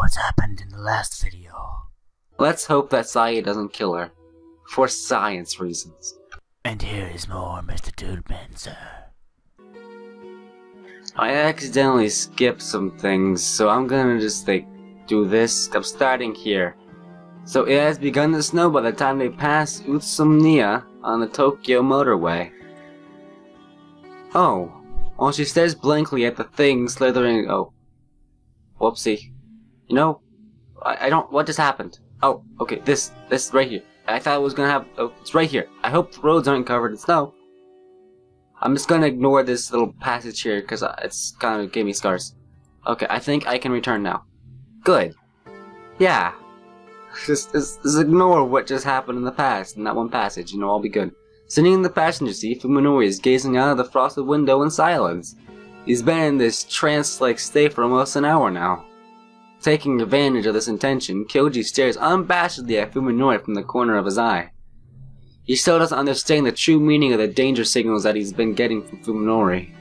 what's happened in the last video. Let's hope that Saya doesn't kill her. For science reasons. And here is more MrDudeManSir. I accidentally skipped some things, so I'm gonna just do this. I'm starting here. So it has begun to snow by the time they pass Utsunomiya on the Tokyo motorway. Oh, while she stares blankly at the thing slithering. Oh, whoopsie. You know, I don't. What just happened? Oh, okay, this right here. I thought it was gonna have. Oh, it's right here. I hope the roads aren't covered in snow. I'm just gonna ignore this little passage here because it's kind of gave me scars. Okay, I think I can return now. Good. Yeah. Just ignore what just happened in the past in that one passage, and I'll be good. Sitting in the passenger seat, Fuminori is gazing out of the frosted window in silence. He's been in this trance-like state for almost an hour now. Taking advantage of this intention, Kyoji stares unabashedly at Fuminori from the corner of his eye. He still doesn't understand the true meaning of the danger signals that he's been getting from Fuminori.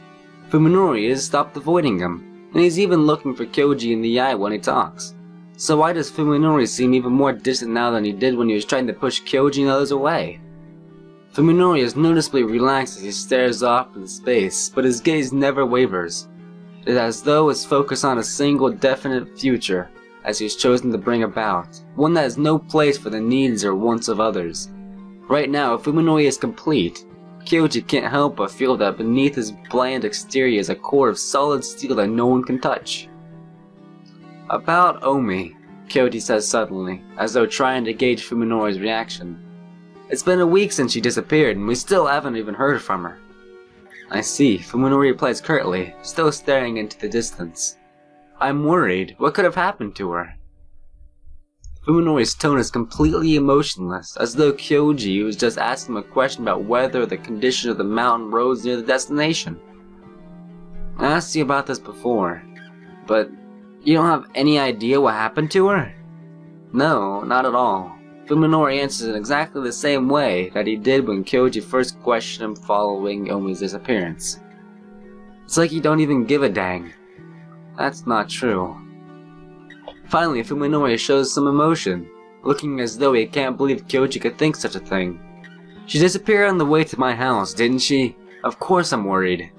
Fuminori has stopped avoiding him, and he's even looking for Kyoji in the eye when he talks. So why does Fuminori seem even more distant now than he did when he was trying to push Kyoji and others away? Fuminori is noticeably relaxed as he stares off into space, but his gaze never wavers. It is as though it's focused on a single definite future, as he has chosen to bring about, one that has no place for the needs or wants of others. Right now, if Fuminori is complete, Kyoji can't help but feel that beneath his bland exterior is a core of solid steel that no one can touch. About Omi, Kyoji says suddenly, as though trying to gauge Fuminori's reaction. It's been a week since she disappeared, and we still haven't even heard from her. I see, Fuminori replies curtly, still staring into the distance. I'm worried. What could have happened to her? Fuminori's tone is completely emotionless, as though Kyoji was just asking him a question about whether the condition of the mountain roads near the destination. I asked you about this before, but you don't have any idea what happened to her? No, not at all. Fuminori answers in exactly the same way that he did when Kyoji first questioned him following Omi's disappearance. It's like you don't even give a dang. That's not true. Finally, Fuminori shows some emotion, looking as though he can't believe Kyoji could think such a thing. She disappeared on the way to my house, didn't she? Of course I'm worried.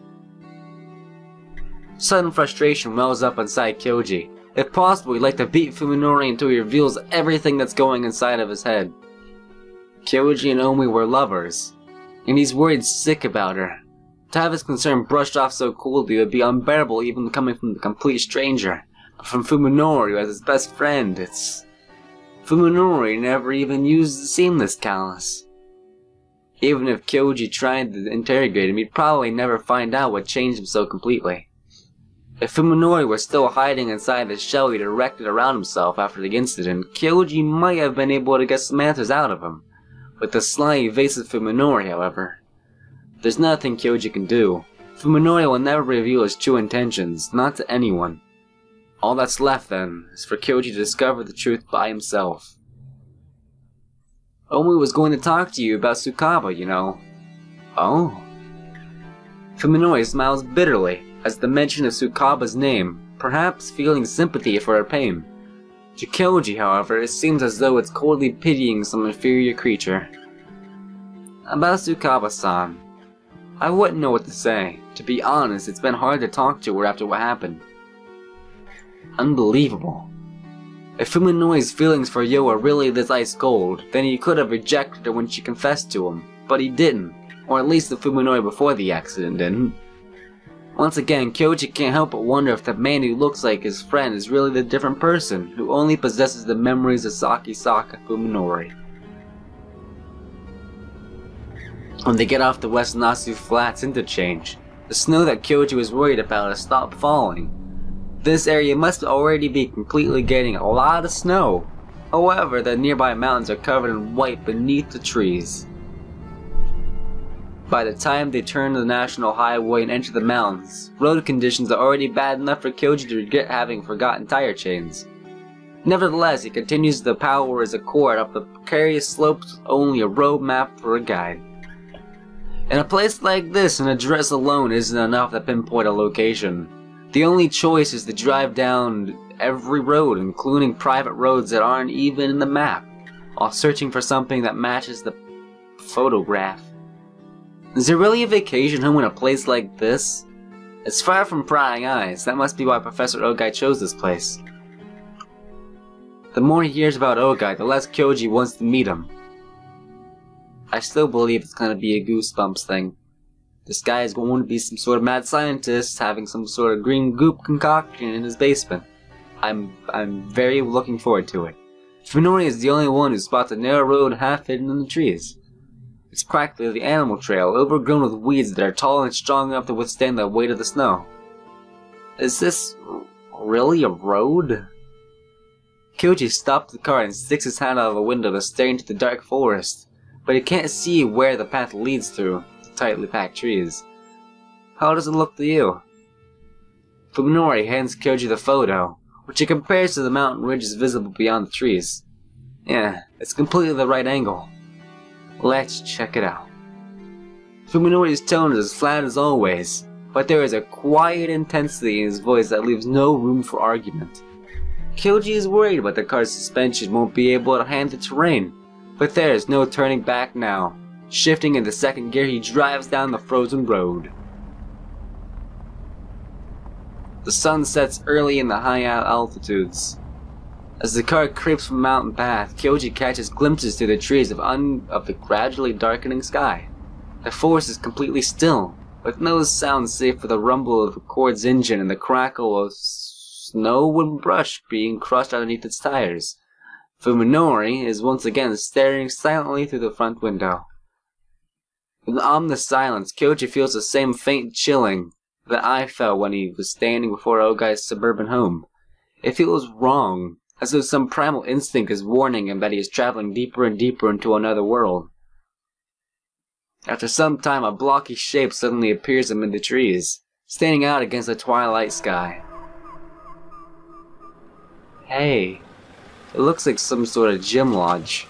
Sudden frustration wells up inside Kyoji. If possible, he'd like to beat Fuminori until he reveals everything that's going inside of his head. Kyoji and Omi were lovers, and he's worried sick about her. To have his concern brushed off so coolly would be unbearable even coming from the complete stranger. But from Fuminori as his best friend, it's... Fuminori never even used the seamless callus. Even if Kyoji tried to interrogate him, he'd probably never find out what changed him so completely. If Fuminori was still hiding inside the shell he'd erected around himself after the incident, Kyoji might have been able to get some answers out of him. With the sly, evasive Fuminori, however, there's nothing Kyoji can do. Fuminori will never reveal his true intentions, not to anyone. All that's left, then, is for Kyoji to discover the truth by himself. Omi was going to talk to you about Tsukaba, you know. Oh? Fuminori smiles bitterly as the mention of Tsukaba's name, perhaps feeling sympathy for her pain. To Kyoji, however, it seems as though it's coldly pitying some inferior creature. About Tsukaba-san, I wouldn't know what to say. To be honest, it's been hard to talk to her after what happened. Unbelievable. If Fuminori's feelings for Yo are really this ice cold, then he could have rejected her when she confessed to him, but he didn't, or at least the Fuminori before the accident didn't. Once again, Kyoji can't help but wonder if the man who looks like his friend is really the different person who only possesses the memories of Sakisaka Fuminori. When they get off the West Nasu Flats interchange, the snow that Kyoji was worried about has stopped falling. This area must already be completely getting a lot of snow. However, the nearby mountains are covered in white beneath the trees. By the time they turn to the national highway and enter the mountains, road conditions are already bad enough for Kyoji to regret having forgotten tire chains. Nevertheless, he continues to power his Accord up the precarious slopes with only a road map for a guide. In a place like this, an address alone isn't enough to pinpoint a location. The only choice is to drive down every road, including private roads that aren't even in the map, while searching for something that matches the photograph. Is there really a vacation home in a place like this? It's far from prying eyes. That must be why Professor Ogai chose this place. The more he hears about Ogai, the less Kyoji wants to meet him. I still believe it's gonna be a Goosebumps thing. This guy is going to be some sort of mad scientist having some sort of green goop concoction in his basement. I'm very looking forward to it. Fuminori is the only one who spots a narrow road half hidden in the trees. It's practically the animal trail, overgrown with weeds that are tall and strong enough to withstand the weight of the snow. Is this really a road? Kyoji stops the car and sticks his hand out of a window to stare into the dark forest, but he can't see where the path leads through the tightly packed trees. How does it look to you? Fuminori hands Kyoji the photo, which he compares to the mountain ridges visible beyond the trees. Yeah, it's completely the right angle. Let's check it out. Fuminori's tone is as flat as always, but there is a quiet intensity in his voice that leaves no room for argument. Kyoji is worried about the car's suspension won't be able to handle the terrain, but there is no turning back now. Shifting into second gear, he drives down the frozen road. The sun sets early in the high altitudes. As the car creeps from the mountain path, Kyoji catches glimpses through the trees of the gradually darkening sky. The forest is completely still, with no sound save for the rumble of the Accord's engine and the crackle of snow and brush being crushed underneath its tires. Fuminori is once again staring silently through the front window. In the ominous silence, Kyoji feels the same faint chilling that I felt when he was standing before Ogai's suburban home. It feels wrong, as though some primal instinct is warning him that he is traveling deeper and deeper into another world. After some time, a blocky shape suddenly appears amid the trees, standing out against the twilight sky. Hey, it looks like some sort of gym lodge.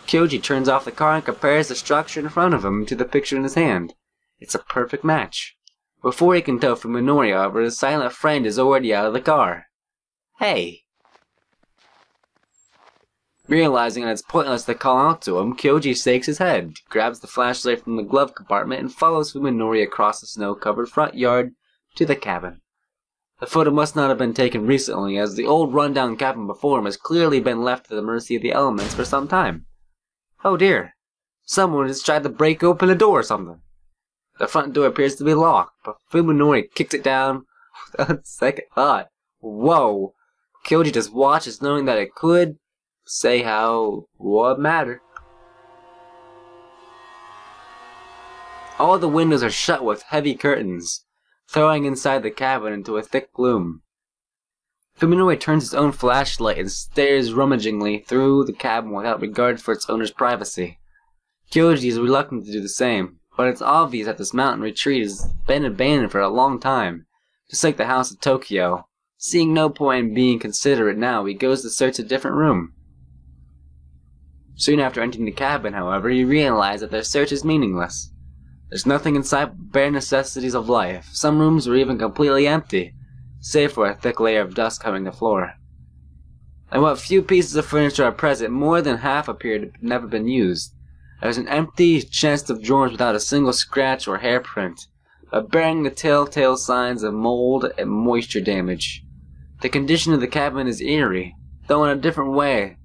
Kyoji turns off the car and compares the structure in front of him to the picture in his hand. It's a perfect match. Before he can tell Fuminori, however, his silent friend is already out of the car. Hey! Realizing that it's pointless to call out to him, Kyoji shakes his head, grabs the flashlight from the glove compartment, and follows Fuminori across the snow-covered front yard to the cabin. The photo must not have been taken recently, as the old rundown cabin before him has clearly been left to the mercy of the elements for some time. Oh dear, someone has tried to break open a door or something. The front door appears to be locked, but Fuminori kicks it down without a second thought. Whoa! Kyoji just watches, knowing that it could say what matter. All the windows are shut with heavy curtains, throwing inside the cabin into a thick gloom. Fuminori turns his own flashlight and stares rummagingly through the cabin without regard for its owner's privacy. Kyoji is reluctant to do the same, but it's obvious that this mountain retreat has been abandoned for a long time, just like the house of Tokyo. Seeing no point in being considerate now, he goes to search a different room. Soon after entering the cabin, however, he realizes that their search is meaningless. There's nothing inside but bare necessities of life. Some rooms were even completely empty, save for a thick layer of dust covering the floor. And what few pieces of furniture are present, more than half appear to have never been used. There's an empty chest of drawers without a single scratch or hairprint, but bearing the telltale signs of mold and moisture damage. The condition of the cabin is eerie, though in a different way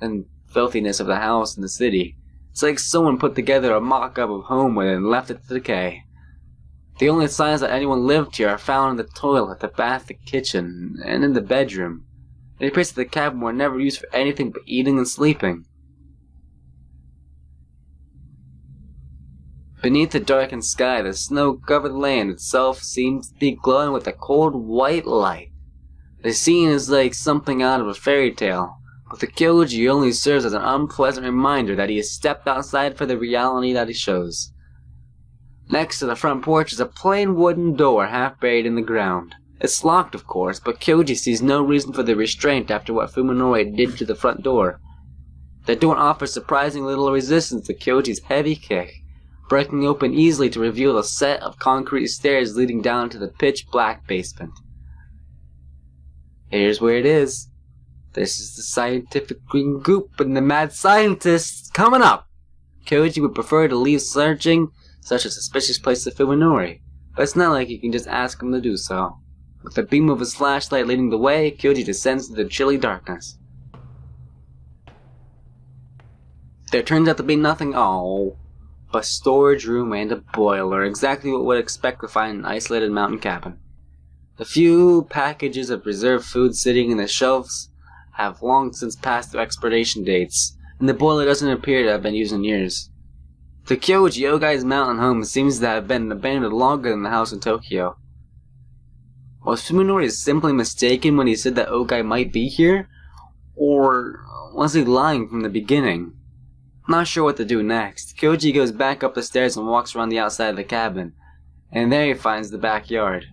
than filthiness of the house in the city. It's like someone put together a mock-up of home and left it to decay. The only signs that anyone lived here are found in the toilet, the bath, the kitchen, and in the bedroom. It appears that the cabin were never used for anything but eating and sleeping. Beneath the darkened sky, the snow-covered land itself seems to be glowing with a cold white light. The scene is like something out of a fairy tale, but the Kyoji only serves as an unpleasant reminder that he has stepped outside for the reality that he shows. Next to the front porch is a plain wooden door half buried in the ground. It's locked, of course, but Kyoji sees no reason for the restraint after what Fuminori did to the front door. The door offers surprising little resistance to Kyoji's heavy kick, breaking open easily to reveal a set of concrete stairs leading down to the pitch-black basement. Here's where it is. This is the scientific green goop and the mad scientists coming up. Kyoji would prefer to leave searching such a suspicious place to Fuminori, but it's not like you can just ask him to do so. With the beam of his flashlight leading the way, Kyoji descends into the chilly darkness. There turns out to be nothing but a storage room and a boiler, exactly what one would expect to find in an isolated mountain cabin. The few packages of preserved food sitting in the shelves have long since passed their expiration dates, and the boiler doesn't appear to have been used in years. The Kyoji Ogai's mountain home seems to have been abandoned longer than the house in Tokyo. Was Fuminori simply mistaken when he said that Ogai might be here? Or was he lying from the beginning? Not sure what to do next, Kyoji goes back up the stairs and walks around the outside of the cabin, and there he finds the backyard.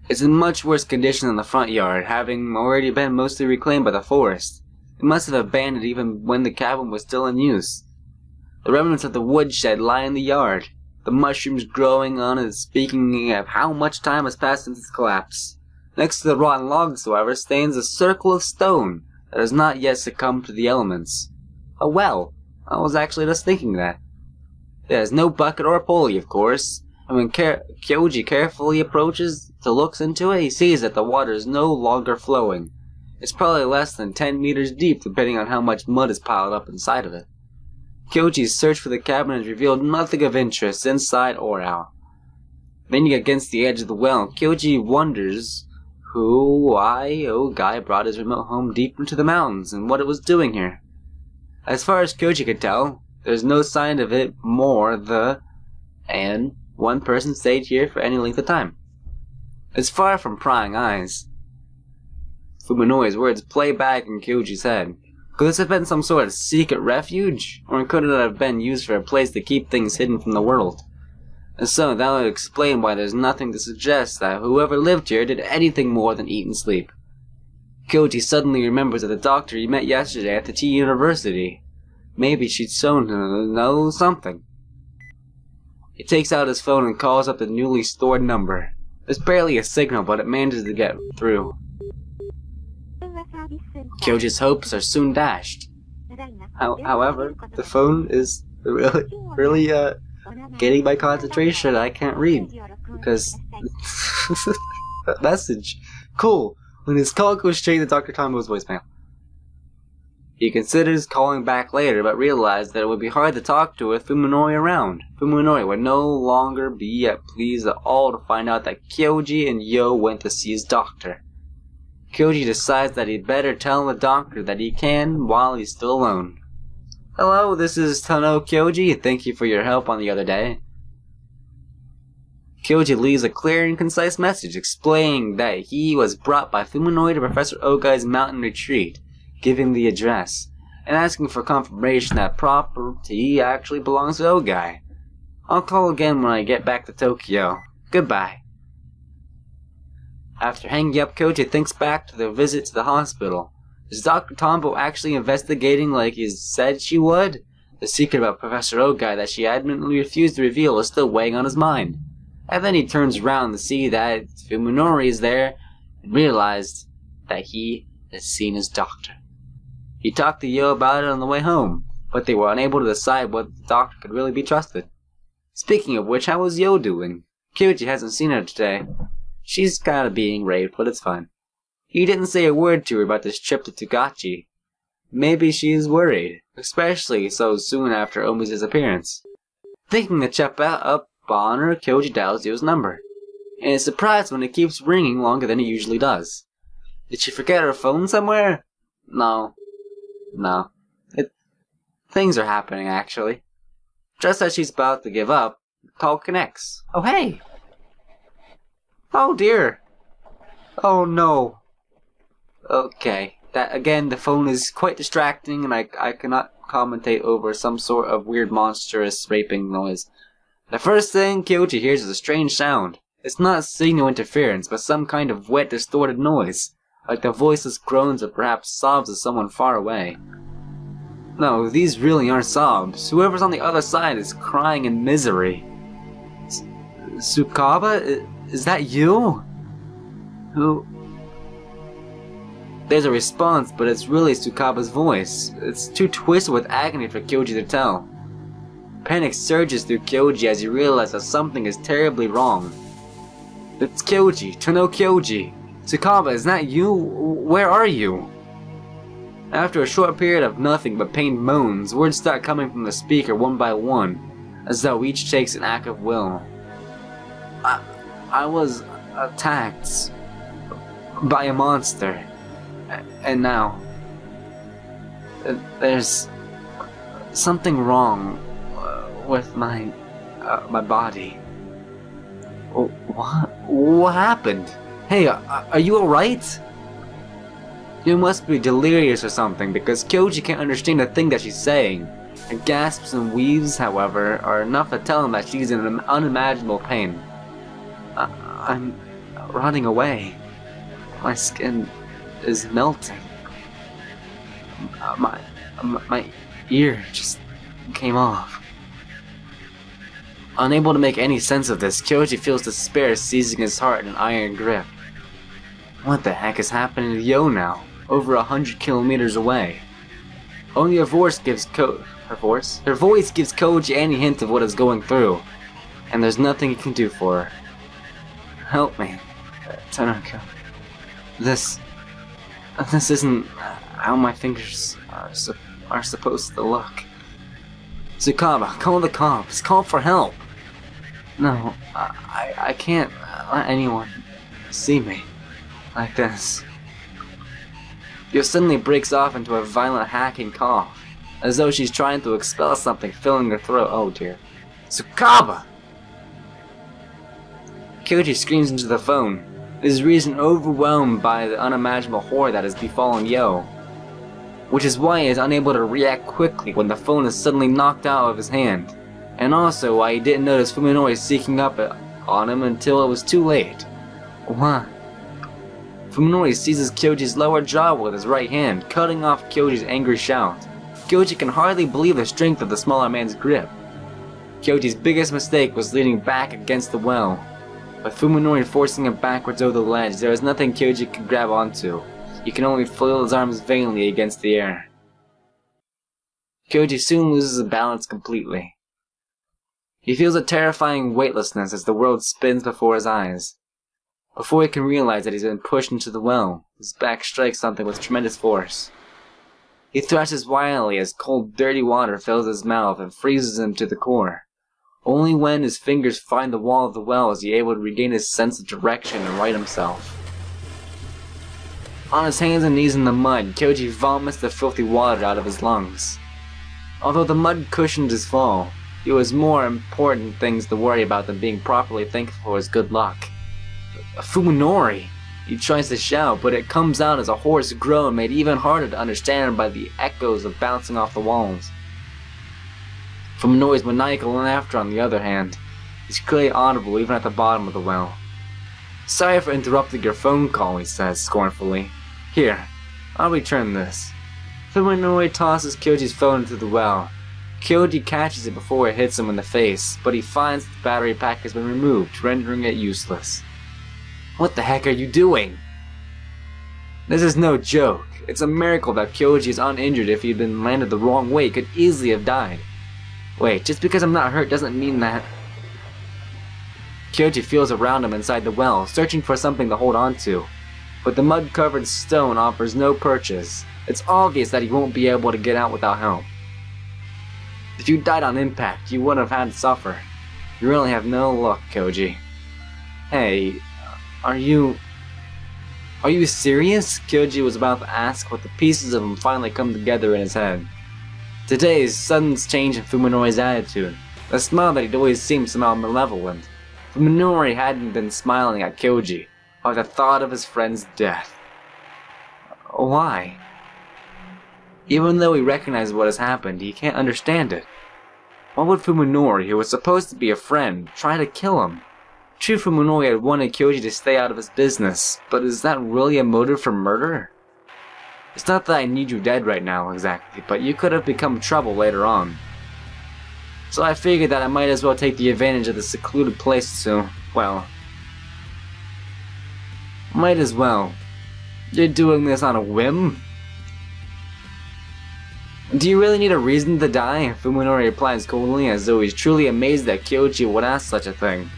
It's in much worse condition than the front yard, having already been mostly reclaimed by the forest. It must have abandoned even when the cabin was still in use. The remnants of the woodshed lie in the yard, the mushrooms growing on it speaking of how much time has passed since its collapse. Next to the rotten logs, however, stands a circle of stone that has not yet succumbed to the elements. A well. I was actually just thinking that. There's no bucket or pulley, of course, and when Kyoji carefully approaches to look into it, he sees that the water is no longer flowing. It's probably less than 10 meters deep, depending on how much mud is piled up inside of it. Kyoji's search for the cabin has revealed nothing of interest, inside or out. Leaning against the edge of the well, Kyoji wonders why Ogai brought his remote home deep into the mountains and what it was doing here. As far as Kyoji could tell, there's no sign of it and one person stayed here for any length of time. It's far from prying eyes. Fuminori's words play back in Kyoji's head. Could this have been some sort of secret refuge? Or could it have been used for a place to keep things hidden from the world? And so that would explain why there's nothing to suggest that whoever lived here did anything more than eat and sleep. Kyoji suddenly remembers that the doctor he met yesterday at the Tea University. Maybe she'd shown him to know something. He takes out his phone and calls up the newly stored number. There's barely a signal, but it manages to get through. Kyoji's hopes are soon dashed. However, the phone is really getting my concentration. I can't read because that message. Cool. When his call goes straight to Dr. Tombo's voicemail. He considers calling back later, but realized that it would be hard to talk to with Fuminori around. Fuminori would no longer be pleased at all to find out that Kyoji and Yo went to see his doctor. Kyoji decides that he'd better tell the doctor that he can while he's still alone. Hello, this is Tano Kyoji. Thank you for your help on the other day. Kyoji leaves a clear and concise message explaining that he was brought by Fuminori to Professor Ogai's mountain retreat, giving the address, and asking for confirmation that property actually belongs to Ogai. I'll call again when I get back to Tokyo. Goodbye. After hanging up, Kyoji thinks back to their visit to the hospital. Is Dr. Tombo actually investigating like he said she would? The secret about Professor Ogai that she adamantly refused to reveal is still weighing on his mind. And then he turns around to see that Fuminori is there and realized that he has seen his doctor. He talked to Yo about it on the way home, but they were unable to decide whether the doctor could really be trusted. Speaking of which, how was Yo doing? Kyoji hasn't seen her today. She's kinda being raped, but it's fine. He didn't say a word to her about this trip to Togachi. Maybe she's worried, especially so soon after Omi's disappearance. Thinking to check up on her, Kyoji dials Yo's number, and is surprised when it keeps ringing longer than it usually does. Did she forget her phone somewhere? No. Things are happening, actually. Just as she's about to give up, the call connects. Oh, hey! Oh, dear! Oh, no. Okay. That, again, the phone is quite distracting, and I cannot commentate over some sort of weird monstrous raping noise. The first thing Kyoji hears is a strange sound. It's not signal interference, but some kind of wet, distorted noise, like the voiceless groans or perhaps sobs of someone far away. No, these really aren't sobs. Whoever's on the other side is crying in misery. Tsukaba? Is that you? There's a response, but it's really Tsukaba's voice. It's too twisted with agony for Kyoji to tell. Panic surges through Kyoji as he realizes that something is terribly wrong. It's Kyoji, Tono Kyoji. Tsukaba, is that you? Where are you? After a short period of nothing but pained moans, words start coming from the speaker one by one, as though each takes an act of will. I was attacked by a monster, and now there's something wrong with my body. What happened? Hey, are you alright? You must be delirious or something, because Kyoji can't understand a thing that she's saying. Her gasps and weaves, however, are enough to tell him that she's in an unimaginable pain. I'm rotting away. My skin is melting. My ear just came off. Unable to make any sense of this, Kyoji feels despair seizing his heart in an iron grip. What the heck is happening to Yo now? Over 100 kilometers away. Only her voice gives Kyoji any hint of what is going through, and there's nothing he can do for her. Help me, Tanaka. This isn't how my fingers are supposed to look. Tsukaba, call the cops. Call for help. No, I can't let anyone see me like this. Yo suddenly breaks off into a violent hacking cough, as though she's trying to expel something filling her throat. Oh dear. Tsukaba! Kyoji screams into the phone, his reason overwhelmed by the unimaginable horror that has befallen Yo, which is why he is unable to react quickly when the phone is suddenly knocked out of his hand, and also why he didn't notice Fuminori sneaking up on him until it was too late. What? Fuminori seizes Kyoji's lower jaw with his right hand, cutting off Kyoji's angry shout. Kyoji can hardly believe the strength of the smaller man's grip. Kyoji's biggest mistake was leaning back against the well. With Fuminori forcing him backwards over the ledge, there is nothing Kyoji could grab onto. He can only flail his arms vainly against the air. Kyoji soon loses his balance completely. He feels a terrifying weightlessness as the world spins before his eyes. Before he can realize that he's been pushed into the well, his back strikes something with tremendous force. He thrashes wildly as cold, dirty water fills his mouth and freezes him to the core. Only when his fingers find the wall of the well is he able to regain his sense of direction and right himself. On his hands and knees in the mud, Kyoji vomits the filthy water out of his lungs. Although the mud cushioned his fall, he has more important things to worry about than being properly thankful for his good luck. Fuminori! He tries to shout, but it comes out as a hoarse groan made even harder to understand by the echoes of bouncing off the walls. Fuminori's maniacal laughter, on the other hand, is clearly audible even at the bottom of the well. Sorry for interrupting your phone call, he says scornfully. Here, I'll return this. Fuminori tosses Kyoji's phone into the well. Kyoji catches it before it hits him in the face, but he finds the battery pack has been removed, rendering it useless. What the heck are you doing? This is no joke. It's a miracle that Kyoji is uninjured. If he had been landed the wrong way, he could easily have died. Wait, just because I'm not hurt doesn't mean that... Kyoji feels around him inside the well, searching for something to hold on to. But the mud-covered stone offers no purchase. It's obvious that he won't be able to get out without help. If you died on impact, you wouldn't have had to suffer. You really have no luck, Kyoji. Hey, are you serious? Kyoji was about to ask, but the pieces of him finally come together in his head. Today's sudden change in Fuminori's attitude, the smile that he'd always seemed somehow malevolent. Fuminori hadn't been smiling at Kyoji, or the thought of his friend's death. Why? Even though he recognizes what has happened, he can't understand it. Why would Fuminori, who was supposed to be a friend, try to kill him? True, Fuminori had wanted Kyoji to stay out of his business, but is that really a motive for murder? It's not that I need you dead right now, exactly, but you could have become trouble later on. So I figured that I might as well take the advantage of the secluded place to, well... Might as well. You're doing this on a whim? Do you really need a reason to die? Fuminori replies coldly, as though he's truly amazed that Kyoji would ask such a thing.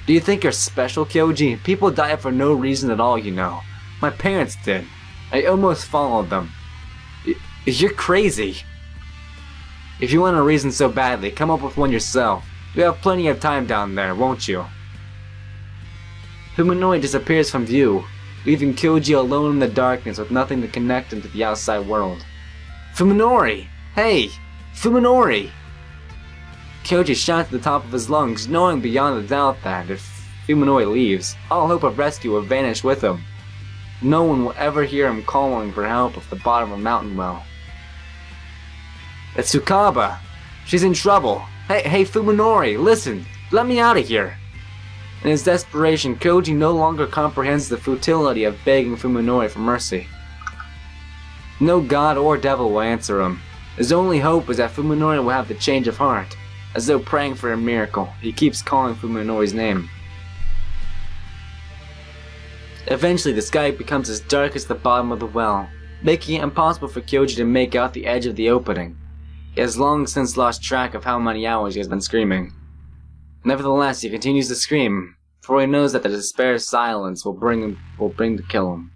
Do you think you're special, Kyoji? People die for no reason at all, you know. My parents did. I almost followed them. You're crazy. If you want a reason so badly, come up with one yourself. You have plenty of time down there, won't you? Fuminori disappears from view, leaving Kyoji alone in the darkness with nothing to connect him to the outside world. Fuminori! Hey! Fuminori! Kyoji shouts at the top of his lungs, knowing beyond a doubt that if Fuminori leaves, all hope of rescue will vanish with him. No one will ever hear him calling for help at the bottom of a mountain well. It's Tsukaba! She's in trouble! Hey Fuminori, listen! Let me out of here! In his desperation, Kyoji no longer comprehends the futility of begging Fuminori for mercy. No god or devil will answer him. His only hope is that Fuminori will have the change of heart. As though praying for a miracle, he keeps calling Fuminori's name. Eventually, the sky becomes as dark as the bottom of the well, making it impossible for Kyoji to make out the edge of the opening. He has long since lost track of how many hours he has been screaming. Nevertheless, he continues to scream, for he knows that the despair silence will bring to kill him.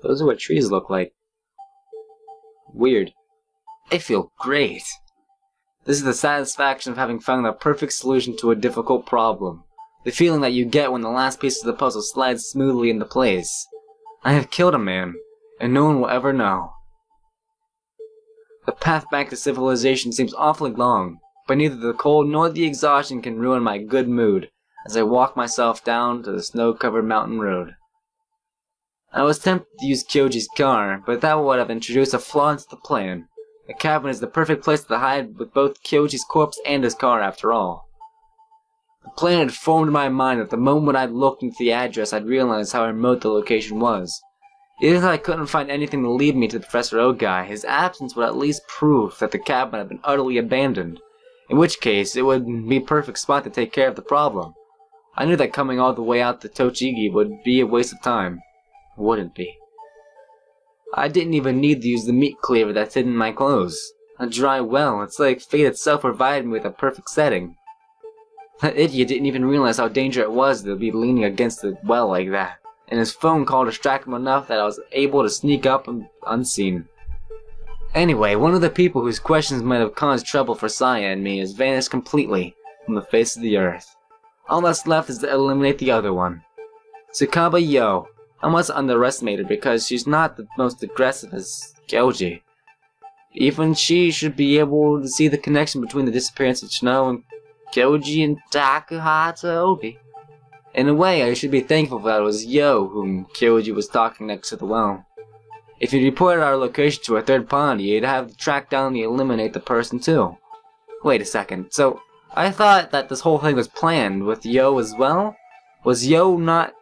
Those are what trees look like. Weird. I feel great. This is the satisfaction of having found the perfect solution to a difficult problem. The feeling that you get when the last piece of the puzzle slides smoothly into place. I have killed a man, and no one will ever know. The path back to civilization seems awfully long, but neither the cold nor the exhaustion can ruin my good mood as I walk myself down to the snow-covered mountain road. I was tempted to use Kyoji's car, but that would have introduced a flaw into the plan. The cabin is the perfect place to hide with both Kyoji's corpse and his car, after all. The plan had formed in my mind that the moment I'd looked into the address I'd realized how remote the location was. Even if I couldn't find anything to lead me to Professor Ogai, his absence would at least prove that the cabin had been utterly abandoned, in which case it would be a perfect spot to take care of the problem. I knew that coming all the way out to Tochigi would be a waste of time. Wouldn't be. I didn't even need to use the meat cleaver that's hidden in my clothes. A dry well, it's like fate itself provided me with a perfect setting. That idiot didn't even realize how dangerous it was to be leaning against the well like that, and his phone call distracted him enough that I was able to sneak up unseen. Anyway, one of the people whose questions might have caused trouble for Saya and me has vanished completely from the face of the earth. All that's left is to eliminate the other one. Tsukaba Yo. I must underestimate her because she's not the most aggressive as Kyoji. Even she should be able to see the connection between the disappearance of Chino and Kyoji and Takahata Obi. In a way, I should be thankful that it was Yo whom Kyoji was talking next to the well. If he reported our location to a third party, he'd have to track down and eliminate the person too. Wait a second, so I thought that this whole thing was planned with Yo as well? Was Yo not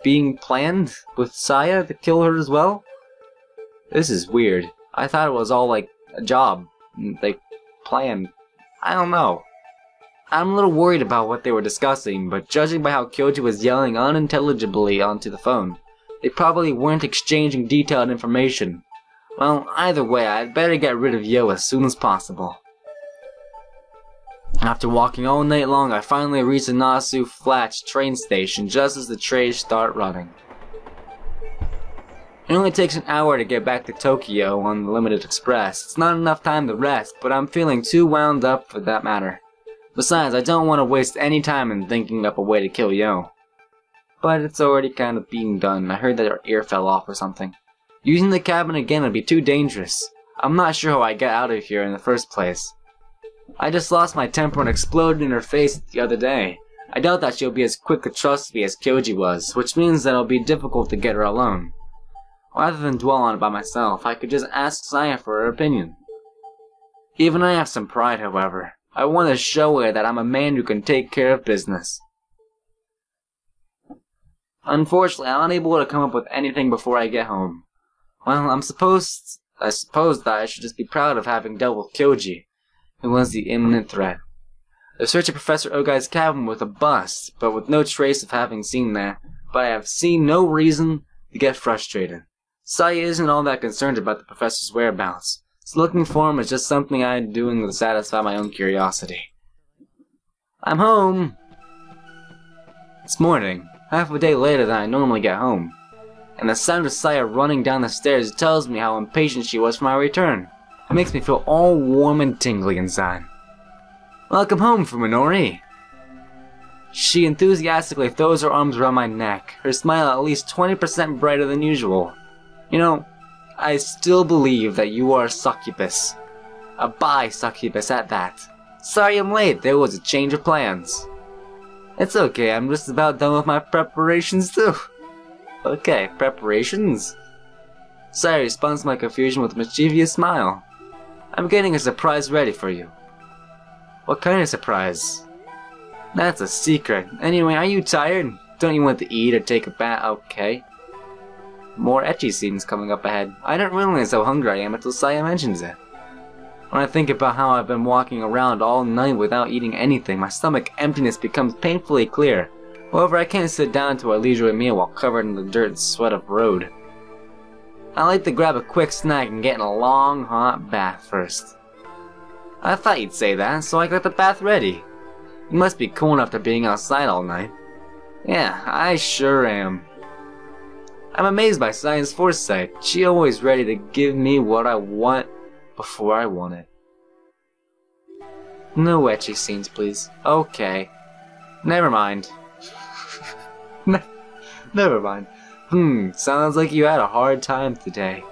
being planned with Saya to kill her as well? This is weird. I thought it was all like a job, like planned. I don't know. I'm a little worried about what they were discussing, but judging by how Kyoji was yelling unintelligibly onto the phone, they probably weren't exchanging detailed information. Well, either way, I'd better get rid of Yo as soon as possible. After walking all night long, I finally reached the Nasu Flats train station just as the trains start running. It only takes an hour to get back to Tokyo on the Limited Express. It's not enough time to rest, but I'm feeling too wound up for that matter. Besides, I don't want to waste any time in thinking up a way to kill Yo. But it's already kind of being done. I heard that her ear fell off or something. Using the cabin again would be too dangerous. I'm not sure how I got out of here in the first place. I just lost my temper and exploded in her face the other day. I doubt that she'll be as quick to trust me as Kyoji was, which means that it'll be difficult to get her alone. Rather than dwell on it by myself, I could just ask Saya for her opinion. Even I have some pride, however. I want to show her that I'm a man who can take care of business. Unfortunately, I'm unable to come up with anything before I get home. Well, I suppose that I should just be proud of having dealt with Kyoji, who was the imminent threat. I searched Professor Ogai's cabin with a bust, but with no trace of having seen there. But I have seen no reason to get frustrated. Saya isn't all that concerned about the professor's whereabouts, so looking for him is just something I'm doing to satisfy my own curiosity. I'm home! It's morning, half a day later than I normally get home, and the sound of Saya running down the stairs tells me how impatient she was for my return. It makes me feel all warm and tingly inside. Welcome home, Fuminori! She enthusiastically throws her arms around my neck, her smile at least 20% brighter than usual. You know, I still believe that you are a succubus. A bi-succubus at that. Sorry I'm late, there was a change of plans. It's okay, I'm just about done with my preparations too. Okay, preparations? Saya responds to my confusion with a mischievous smile. I'm getting a surprise ready for you. What kind of surprise? That's a secret. Anyway, are you tired? Don't you want to eat or take a bath? Okay. More ecchi scenes coming up ahead. I don't realize how hungry I am until Saya mentions it. When I think about how I've been walking around all night without eating anything, my stomach emptiness becomes painfully clear. However, I can't sit down to a leisurely meal while covered in the dirt and sweat of the road. I like to grab a quick snack and get in a long, hot bath first. I thought you'd say that, so I got the bath ready. You must be cool after being outside all night. Yeah, I sure am. I'm amazed by Saya's foresight. She always ready to give me what I want before I want it. No ecchi scenes, please. Okay. Never mind. Never mind. Sounds like you had a hard time today.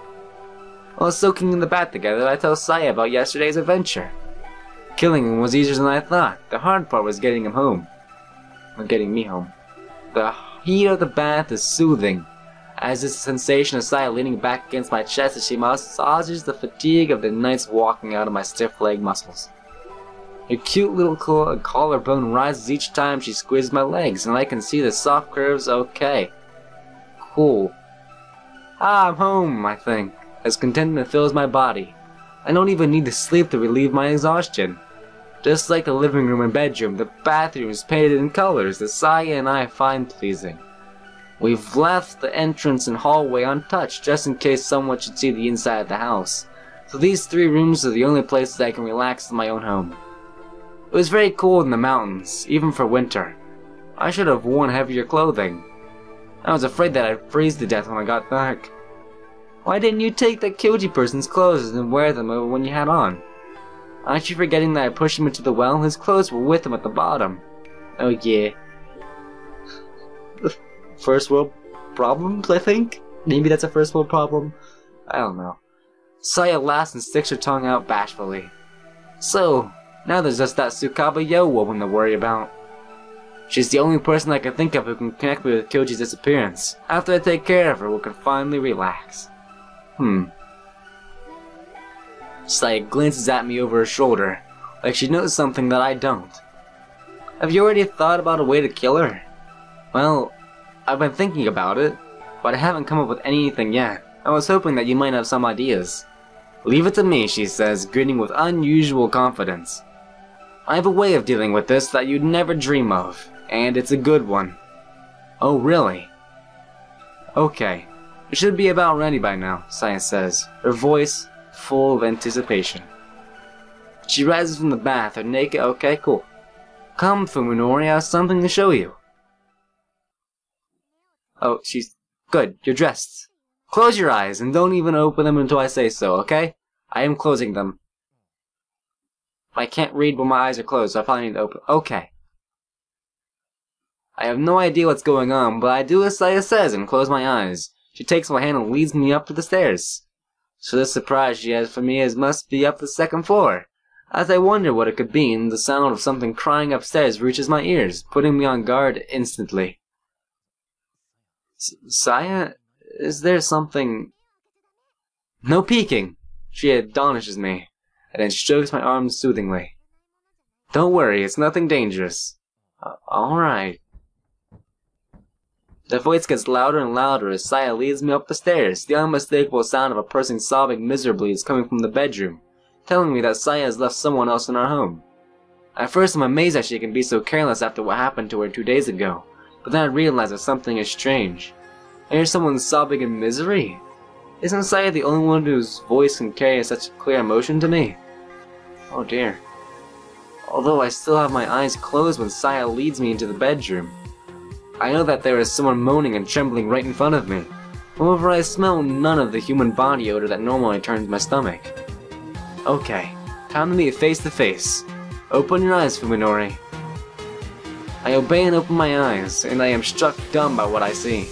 While soaking in the bath together, I tell Saya about yesterday's adventure. Killing him was easier than I thought. The hard part was getting him home. Or getting me home. The heat of the bath is soothing, as is the sensation of Saya leaning back against my chest as she massages the fatigue of the night's walking out of my stiff leg muscles. Her cute little collarbone rises each time she squeezes my legs, and I can see the soft curves. Okay. Cool. I'm home, I think, as contentment fills my body. I don't even need to sleep to relieve my exhaustion. Just like the living room and bedroom, the bathroom is painted in colors that Saya and I find pleasing. We've left the entrance and hallway untouched, just in case someone should see the inside of the house. So these 3 rooms are the only places I can relax in my own home. It was very cold in the mountains, even for winter. I should have worn heavier clothing. I was afraid that I'd freeze to death when I got back. Why didn't you take that Kyoji person's clothes and wear them when you had on? Aren't you forgetting that I pushed him into the well? His clothes were with him at the bottom. Oh yeah. First world problems, I think? Maybe that's a first world problem? I don't know. Saya laughs and sticks her tongue out bashfully. So, now there's just that Tsukaba Yo woman to worry about. She's the only person I can think of who can connect me with Kyoji's disappearance. After I take care of her, we can finally relax. Saya glances at me over her shoulder, like she knows something that I don't. Have you already thought about a way to kill her? Well, I've been thinking about it, but I haven't come up with anything yet. I was hoping that you might have some ideas. Leave it to me, she says, grinning with unusual confidence. I have a way of dealing with this that you'd never dream of, and it's a good one. Oh, really? Okay. It should be about ready by now, Saya says, her voice full of anticipation. She rises from the bath, her naked— okay, cool. Come, Fuminori, I have something to show you. Oh, she's— good, you're dressed. Close your eyes, and don't even open them until I say so, okay? I am closing them. I can't read when my eyes are closed, so I probably need to open— okay. I have no idea what's going on, but I do as Saya says and close my eyes. She takes my hand and leads me up to the stairs. So this surprise she has for me must be up the 2nd floor. As I wonder what it could be, and the sound of something crying upstairs reaches my ears, putting me on guard instantly. Saya, is there something— No peeking! She admonishes me, and then strokes my arm soothingly. Don't worry, it's nothing dangerous. Alright. The voice gets louder and louder as Saya leads me up the stairs. The unmistakable sound of a person sobbing miserably is coming from the bedroom, telling me that Saya has left someone else in our home. At first I'm amazed that she can be so careless after what happened to her 2 days ago, but then I realize that something is strange. I hear someone sobbing in misery. Isn't Saya the only one whose voice can carry such clear emotion to me? Oh dear. Although I still have my eyes closed when Saya leads me into the bedroom. I know that there is someone moaning and trembling right in front of me. However, I smell none of the human body odor that normally turns my stomach. Okay, time to meet face to face. Open your eyes, Fuminori. I obey and open my eyes, and I am struck dumb by what I see.